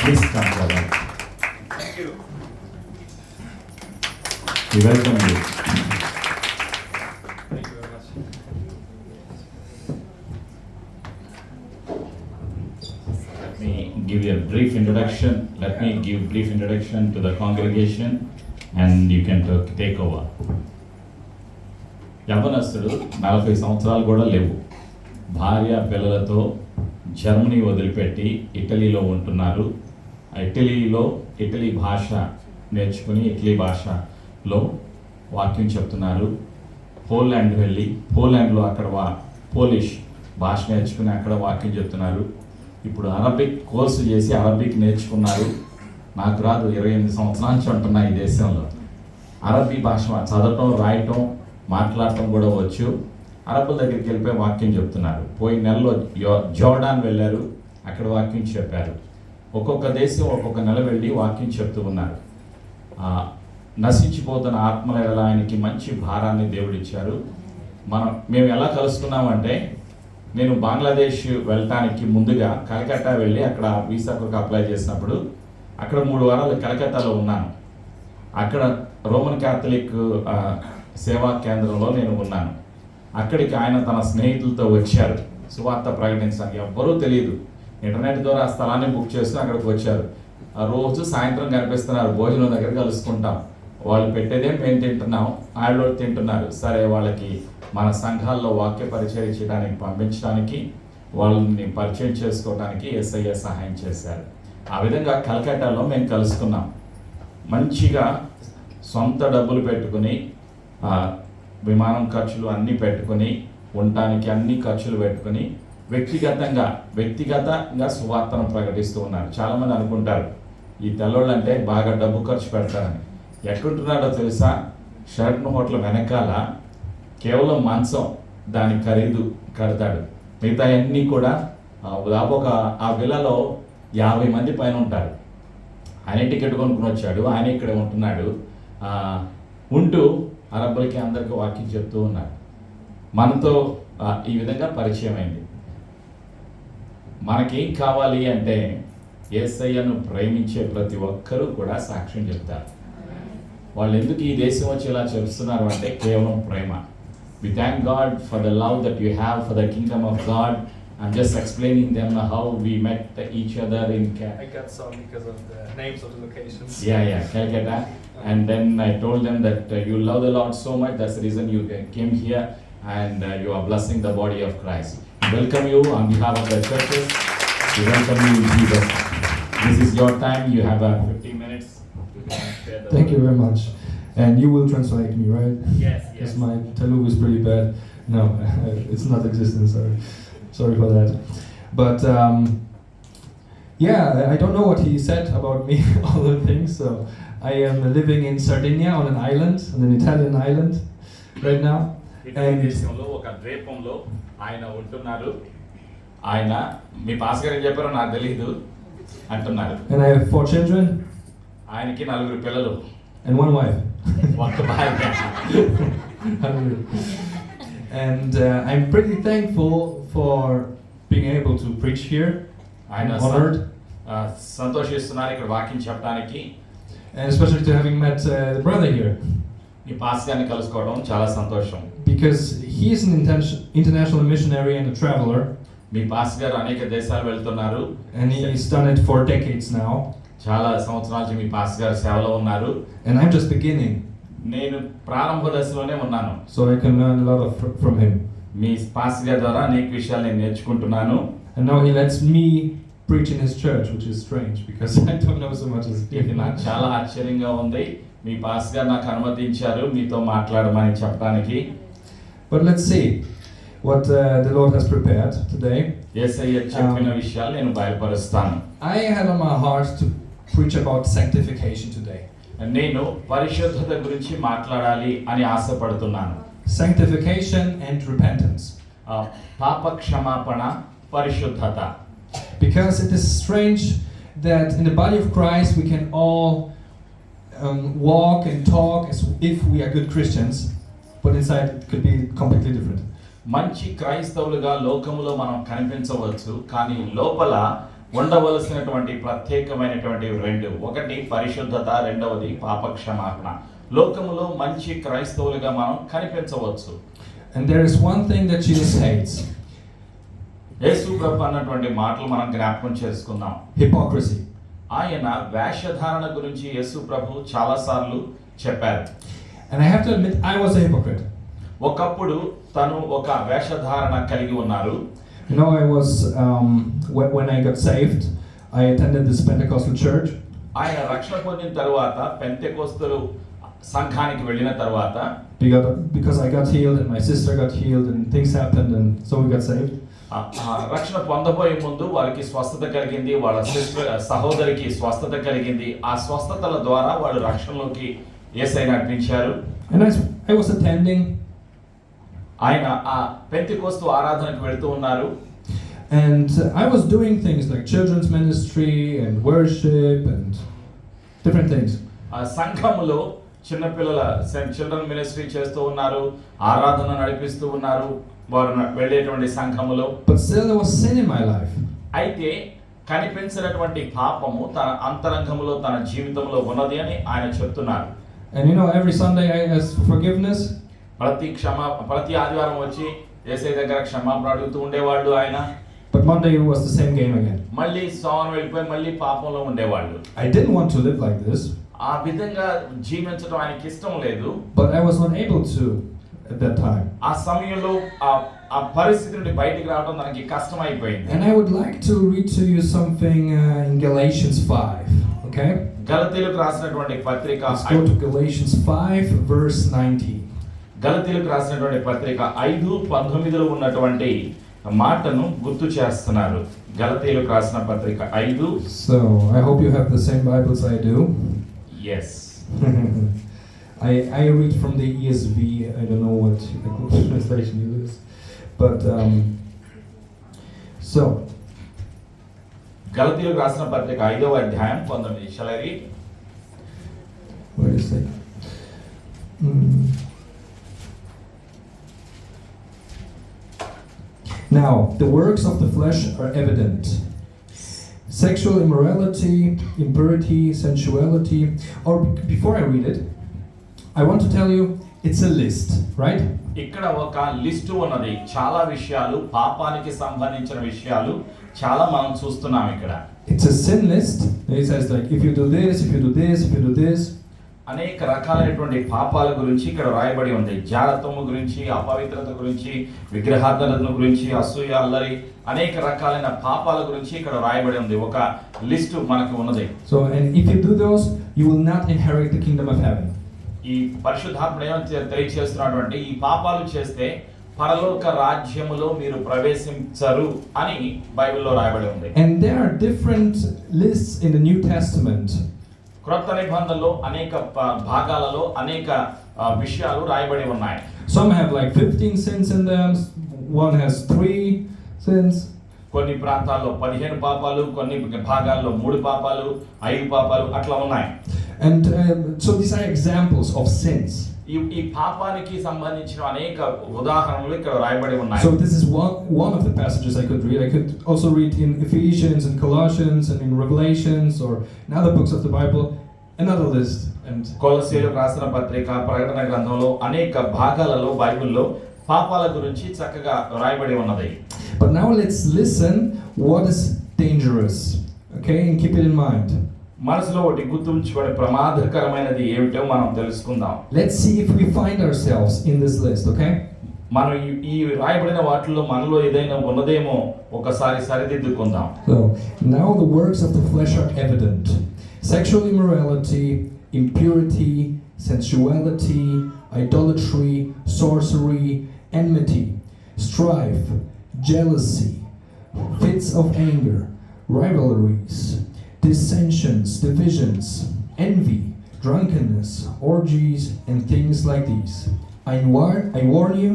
Please come forward. Thank you. We welcome you. Thank you very much. Let me give you a brief introduction. Let me give brief introduction to the congregation and you can take over. యవనస్తుడు 40 సంవత్సరాలు కూడా లేవు, భార్య పిల్లలతో Germany వదిలిపెట్టి ఇటలీలో ఉంటున్నారు. Italy భాష నేర్చుకుని ఇటలీ భాషలో వాక్యం చెప్తున్నారు. పోలాండ్ వెళ్ళి పోలాండ్లో అక్కడ పోలిష్ భాష నేర్చుకుని అక్కడ వాక్యం చెప్తున్నారు. ఇప్పుడు అరబిక్ కోర్సు చేసి అరబిక్ నేర్చుకున్నారు. నాకు రాదు, 28 సంవత్సరాల నుంచి ఉంటున్నా ఈ దేశంలో. అరబీ భాష చదవటం, రాయటం, మాట్లాడటం కూడా వచ్చు. అరబ్బుల దగ్గరికి వెళ్ళిపోయి వాక్యం చెప్తున్నారు. పోయిన నెలలో జోర్డాన్ వెళ్ళారు, అక్కడ వాక్యం చెప్పారు. ఒక్కొక్క దేశం ఒక్కొక్క నెల వెళ్ళి వాక్యం చెప్తూ ఉన్నారు. నశించిపోతున్న ఆత్మల ఎడల ఆయనకి మంచి భారాన్ని దేవుడిచ్చారు. మేము ఎలా కలుసుకున్నామంటే, నేను బంగ్లాదేశ్ వెళ్ళటానికి ముందుగా కలకత్తా వెళ్ళి అక్కడ వీసా కొరకు అప్లై చేసినప్పుడు అక్కడ 3 వారాలు కలకత్తాలో ఉన్నాను. అక్కడ రోమన్ క్యాథలిక్ సేవా కేంద్రంలో నేను ఉన్నాను. అక్కడికి ఆయన తన స్నేహితులతో వచ్చారు సువార్త ప్రకటించడానికి. ఎవ్వరూ తెలియదు, ఇంటర్నెట్ ద్వారా ఆ స్థలాన్ని బుక్ చేసుకుని అక్కడికి వచ్చారు. ఆ రోజు సాయంత్రం కనిపిస్తున్నారు, భోజనం దగ్గర కలుసుకుంటాం. వాళ్ళు పెట్టేదే మేము తింటున్నాం, వాళ్ళు తింటున్నారు. సరే, వాళ్ళకి మన సంఘాల్లో వాక్య పరిచయం చేయడానికి పంపించడానికి, వాళ్ళని పరిచయం చేసుకోవడానికి యేసయ్య సహాయం చేశారు. ఆ విధంగా కలకట్టాలో మేము కలుసుకున్నాం. మంచిగా సొంత డబ్బులు పెట్టుకుని, విమానం ఖర్చులు అన్నీ పెట్టుకుని, ఉండటానికి అన్ని ఖర్చులు పెట్టుకుని వ్యక్తిగతంగా సువార్తను ప్రకటిస్తూ ఉన్నారు. చాలామంది అనుకుంటారు ఈ తెల్లోళ్ళు అంటే బాగా డబ్బు ఖర్చు పెడతారని. ఎక్కడుంటున్నాడో తెలుసా? షెరటన్ హోటల్ వెనకాల కేవలం మంచం, దాని ఖరీదు కడతాడు. మిగతా అన్నీ కూడా దాదాపు ఆ విల్లాలో 50 మంది పైన ఉంటారు. ఆయన టికెట్ కొనుక్కుని వచ్చాడు, ఆయన ఇక్కడే ఉంటున్నాడు. ఉంటూ అరబ్బులకి అందరికీ వాక్యం చెప్తూ ఉన్నారు. మనతో ఈ విధంగా పరిచయం అయింది. మనకేం కావాలి అంటే, యేసయ్యను ప్రేమించే ప్రతి ఒక్కరూ కూడా సాక్ష్యం చెప్తారు. వాళ్ళు ఎందుకు ఈ దేశం వచ్చి ఇలా చెప్తున్నారు అంటే కేవలం ప్రేమ. We thank God for the love that you have for the kingdom of God. I'm just explaining them how we met each other in I got some because of the names of the locations. Yeah, Calcutta. And then I told them that you love the Lord so much, that's the reason you came here and you are blessing the body of Christ. Welcome you on behalf of the churches. We welcome you in Jesus. This is your time. You have 15 minutes. Thank you very much. And you will translate me, right? Yes. Because my Telugu is pretty bad. No, it's not existent, sorry for that. But yeah, I don't know what he said about me, all the things. So I am living in Sardinia on an island, on an Italian island right now. And ఒక ద్వీపంలో ఆయన ఉంటున్నారు. ఆయన మీ pass గారు చెప్పారో నాకు తెలియదు అంటున్నారు. And I have 4 children. ఆయనకి 4 పిల్లలు and 1 wife. ఒక భార్య. And I'm pretty thankful for being able to preach here. I'm honored. సంతోషిస్తున్నారు ఇక్కడ వాక్యం చెప్పడానికి. And especially to having met the brother here. ఈ పాస్ గారిని కలుసుకోవడం చాలా సంతోషం. Because he is an international missionary and a traveler. Me pass గారు అనేక దేశాలు వెళ్తున్నారు. And he's done it for decades now. చాలా సంవత్సరాల నుంచి మీ పాస్ గారు సేవలో ఉన్నారు. And I'm just beginning. నేను ప్రారంభ దశలోనే ఉన్నాను. So I can learn a lot from him. Me pass గారి ద్వారా అనేక విషయాలు నేను నేర్చుకుంటున్నాను. And now he lets me preach in his church, which is strange because I don't know so much as he. ఇది నాకు చాలా ఆశ్చర్యంగా ఉంది. మీ పాస్ గారు నాకు అనుమతించారు మీతో మాట్లాడమని చెప్పడానికి. But let's see what the Lord has prepared today. యేసయ్య చెప్పిన విషయాలు నేను బయలుపరుస్తాను. I had on my heart to preach about sanctification today. నేను పరిశుద్ధత గురించి మాట్లాడాలి అని ఆశపడుతున్నాను. Sanctification and repentance. పాప క్షమాపణ, పరిశుద్ధత. Because it is strange that in the body of Christ we can all walk and talk as if we are good Christians, but inside it could be completely different. మంచి క్రైస్తవులుగా లోకములో మనం కనిపించవచ్చు, కానీ లోపల ఉండవలసినటువంటి ప్రత్యేకమైనటువంటి రెండు, ఒకటి పరిశుద్ధత, రెండవది పాపక్షమాపణ. లోకములో మంచి క్రైస్తవులుగా మనం కనిపించవచ్చు. And there is one thing that Jesus hates. యేసు ప్రభు అన్నటువంటి మాటలు మనం జ్ఞాపకం చేసుకుందాం. Hypocrisy. ఆయన వేషధారణ గురించి యేసు ప్రభు చాలాసార్లు చెప్పారు. And I have to admit, I was a hypocrite. ఒకప్పుడు తను ఒక వేషధారణ కలిగి ఉన్నారు. You know, I was, when I got saved, I attended this Pentecostal church. ఆయన రక్షణ పొందిన తరువాత పెంతెకోస్తలు సంఘానికి వెళ్ళిన తరువాత Because I got healed and my sister got healed and things happened and so we got saved. రక్షణ పొందబోయే ముందు వారికి స్వస్థత కలిగింది, వాళ్ళ సహోదరికి స్వస్థత కలిగింది. ఆ స్వస్థతల ద్వారా వాళ్ళు రక్షణలోకి యేసయ్య నడిపించారు. And I was attending. ఆయన ఆ పెంతెకోస్తు ఆరాధనకు వెళ్తూ ఉన్నారు. And I was doing things like children's ministry and worship and different things. ఆ సంఘములో చిన్నపిల్లల చిల్డ్రన్ మినిస్ట్రీ చేస్తూ ఉన్నారు, ఆరాధన నడిపిస్తూ ఉన్నారు వారు వెళ్ళేటువంటి సంఘములో. But still there was sin in my life. అయితే కనిపించినటువంటి పాపము తన అంతరంగములో తన జీవితంలో ఉన్నది అని ఆయన చెప్తున్నారు. And you know, every Sunday I asked for forgiveness. ప్రతి ఆదివారం వచ్చి యేసయ్య దగ్గర క్షమాపణ అడుగుతూ ఉండేవాళ్ళు ఆయన. But Monday was the same game again. మళ్ళీ సోమవారం వెళ్ళిపోయి మళ్ళీ పాపంలో ఉండేవాళ్ళు. I didn't want to live like this. ఆ విధంగా జీవించడం ఆయనకి ఇష్టం లేదు. But I was not able to at that time. ఆ సమయంలో ఆ పరిస్థితి నుండి బయటికి రావడం మనకి కష్టం అయిపోయింది. And I would like to read to you something in Galatians 5, okay? గలతీయులకు రాసినటువంటి పత్రిక, Let's go to Galatians 5 verse 19. గలతీయులకు రాసినటువంటి పత్రిక 5:19లో ఉన్నటువంటి మాటను గుర్తు చేస్తున్నారు. గలతీయులకు రాసిన పత్రిక 5. So, I hope you have the same Bibles I do. Yes. I read from the ESV. I don't know what translation you use. But, so. గలతీయులకు రాసిన పత్రిక 5వ అధ్యాయం 19. Shall I read? Wait a second. Now, the works of the flesh are evident. Sexual immorality, impurity, sensuality. Or before I read it, I want to tell you, it's a list, right? ఇక్కడ ఒక list ఉన్నది. చాలా విషయాలు, పాపానికి సంబంధించిన విషయాలు చాలా మనం చూస్తున్నాం ఇక్కడ. It's a sin list. It says like, if you do this, if you do this, if you do this. అనేక రకాలైనటువంటి పాపాల గురించి ఇక్కడ రాయబడి ఉంది. జారత్వము గురించి, అపవిత్రత గురించి, విగ్రహారాధన గురించి, అసూయ, అల్లరి, అనేక రకాలైన పాపాల గురించి ఇక్కడ రాయబడి ఉంది. ఒక లిస్టు మనకు ఉన్నది. So, and if you do those, you will not inherit the kingdom of heaven. ఈ పరిశుద్ధాత్మ తెలియజేస్తున్నటువంటి ఈ పాపాలు చేస్తే పరలోక రాజ్యములో మీరు ప్రవేశించరు అని బైబిల్లో రాయబడి ఉంది. And there are different lists in the New Testament. క్రొత్త నిబంధనలో అనేక భాగాలలో అనేక విషయాలు రాయబడి ఉన్నాయి. Some have like 15 sins in them. One has 3 sins. కొన్ని ప్రాంతాల్లో 15 పాపాలు, కొన్ని భాగాల్లో 3 పాపాలు, 5 పాపాలు అట్లా ఉన్నాయి. And so these are examples of sins. ఈ పాపానికి సంబంధించిన అనేక ఉదాహరణలు ఇక్కడ రాయబడి ఉన్నాయి. So this is one of the passages I could read. I could also read in Ephesians and Colossians and in Revelations or in other books of the Bible, another list. And కొలస్సీయులకు రాసిన పత్రిక, ప్రకటన గ్రంథంలో అనేక భాగాలలో బైబిల్లో పాపాల గురించి చక్కగా రాయబడి ఉన్నది. But now let's listen what is dangerous. Okay, and keep it in mind. మనసులో ఒకటి గుర్తుంచుకొని ప్రమాదకరమైనది ఏమిటో మనం తెలుసుకుందాం. Let's see if we find ourselves in this list, okay? మనం ఈ రాయబడిన వాటిల్లో మనలో ఏదైనా ఉన్నదేమో ఒకసారి సరిదిద్దుకుందాం. So, now the works of the flesh are evident. Sexual immorality, impurity, sensuality, idolatry, sorcery, enmity, strife, jealousy, fits of anger, rivalries, dissensions, divisions, envy, drunkenness, orgies, and things like these. I warn you,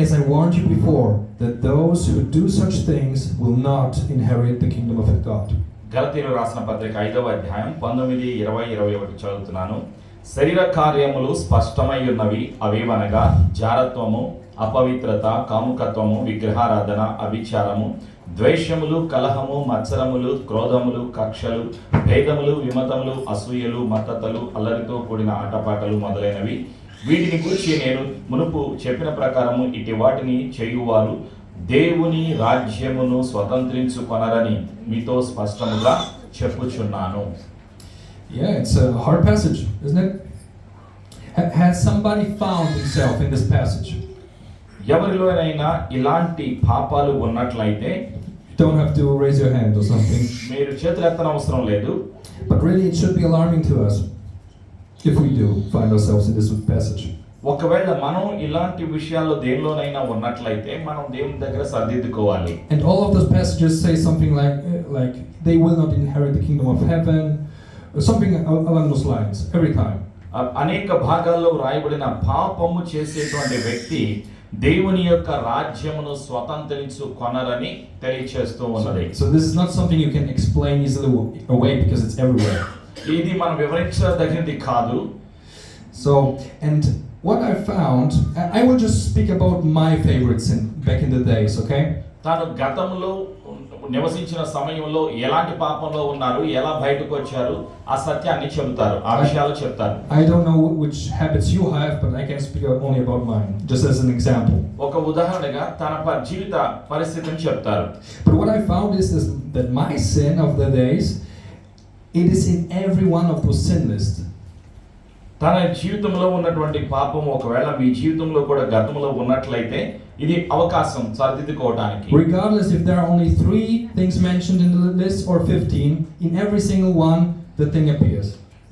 as I warned you before, that those who do such things will not inherit the kingdom of God. గలతీయులకు రాసిన పత్రిక 5వ అధ్యాయం 19, 20, 21 చదువుతున్నాను. శరీర కార్యములు స్పష్టమై ఉన్నవి, అవేవనగా జారత్వము, అపవిత్రత, కాముకత్వము, విగ్రహారాధన, అవిచారము, ద్వేషములు, కలహము, మత్సరములు, క్రోధములు, కక్షలు, భేదములు, విమతములు, అసూయలు, మత్తతలు, అల్లరితో కూడిన ఆటపాటలు మొదలైనవి. వీటిని గురించి నేను మునుపు చెప్పిన ప్రకారము ఇటు వాటిని చేయువారు దేవుని రాజ్యమును స్వతంత్రించుకొనరని మీతో స్పష్టముగా చెప్పుచున్నాను. Yeah, it's a hard passage, isn't it? Has somebody found himself in this passage? ఎవరిలోనైనా ఇలాంటి పాపాలు ఉన్నట్లయితే You don't have to raise your hand or something. మీరు చేతులెత్తన అవసరం లేదు. But really, it should be alarming to us if we do find ourselves in this passage. ఒకవేళ మనం ఇలాంటి విషయాల్లో దేనిలోనైనా ఉన్నట్లయితే మనం దేవుని దగ్గర సర్దిద్దుకోవాలి. And all of those passages say something like they will not inherit the kingdom of heaven, or something along those lines every time. అనేక భాగాల్లో రాయబడిన పాపము చేసేటువంటి వ్యక్తి దేవుని యొక్క రాజ్యమును స్వతంత్రించుకొనరని తెలియచేస్తూ ఉన్నది. So this is not something you can explain easily away because it's everywhere. ఇది మనం వివరించదగినది కాదు. So, and what I found, I will just speak about my favorite sin back in the days, okay? తాను గతంలో నివసించిన సమయంలో ఎలాంటి పాపంలో ఉన్నారు, ఎలా బయటకు వచ్చారు, ఆ సత్యాన్ని చెబుతారు, ఆ విషయాలు చెప్తారు. I don't know which habits you have, but I can speak only about mine, just as an example. ఒక ఉదాహరణగా తన జీవిత పరిస్థితిని చెప్తారు. But what I found is that my sin of the days, it is in every one of those sin lists. తన జీవితంలో ఉన్నటువంటి పాపం ఒకవేళ మీ జీవితంలో కూడా గతంలో ఉన్నట్లయితే ఇది అవకాశం సరిదిద్దుకోవడానికి. Regardless if there are only 3 things mentioned in the list or 15, in every single one the thing appears.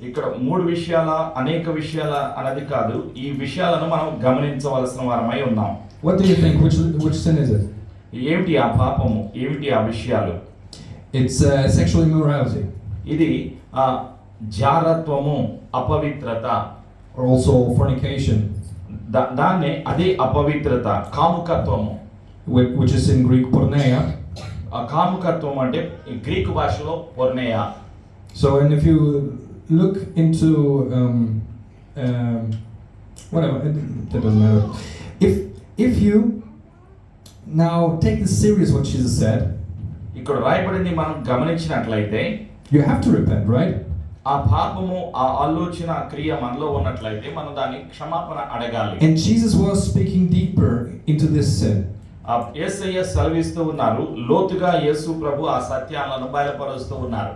ఇక్కడ 3 విషయాల అనేక విషయాల అనేది కాదు, ఈ విషయాలను మనం గమనించవలసిన వారమై ఉన్నాం. What do you think? Which sin is it? ఏమిటి ఆ పాపము, ఏమిటి ఆ విషయాలు? It's sexual immorality. ఇది జారత్వము, అపవిత్రత, or also fornication, దాన్నే అదే అపవిత్రత, కాముకత్వము, which is in Greek porneia. ఆ కాముకత్వం అంటే గ్రీకు భాషలో పొర్నేయా. So, and if you look into whatever, that doesn't matter. If you now take this serious what Jesus said, ఇక్కడ రాయబడింది మనం గమనించినట్లయితే you have to repent, right? ఆ పాపము, ఆ ఆలోచన, క్రియ మనలో ఉన్నట్లయితే మనం దాన్ని క్షమాపణ అడగాలి. And Jesus was speaking deeper into this sin. ఆ యేసయ్య సెలవిస్తూ ఉన్నారు, లోతుగా యేసు ప్రభు ఆ సత్యాలను బయలుపరుస్తూ ఉన్నారు.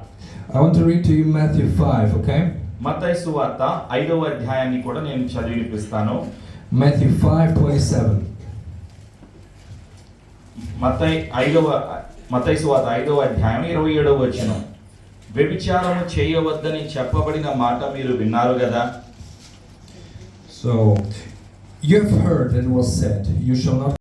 I want to read to you Matthew 5, okay? మత్తయి సువార్త 5వ అధ్యాయాన్ని కూడా నేను చదివి వినిపిస్తాను. Matthew 5:27. మత్తయి సువార్త 5వ అధ్యాయం 27వ వచనం. వ్యభిచారము చేయవద్దని చెప్పబడిన మాట మీరు విన్నారు కదా. So, you have heard that it was said, you shall not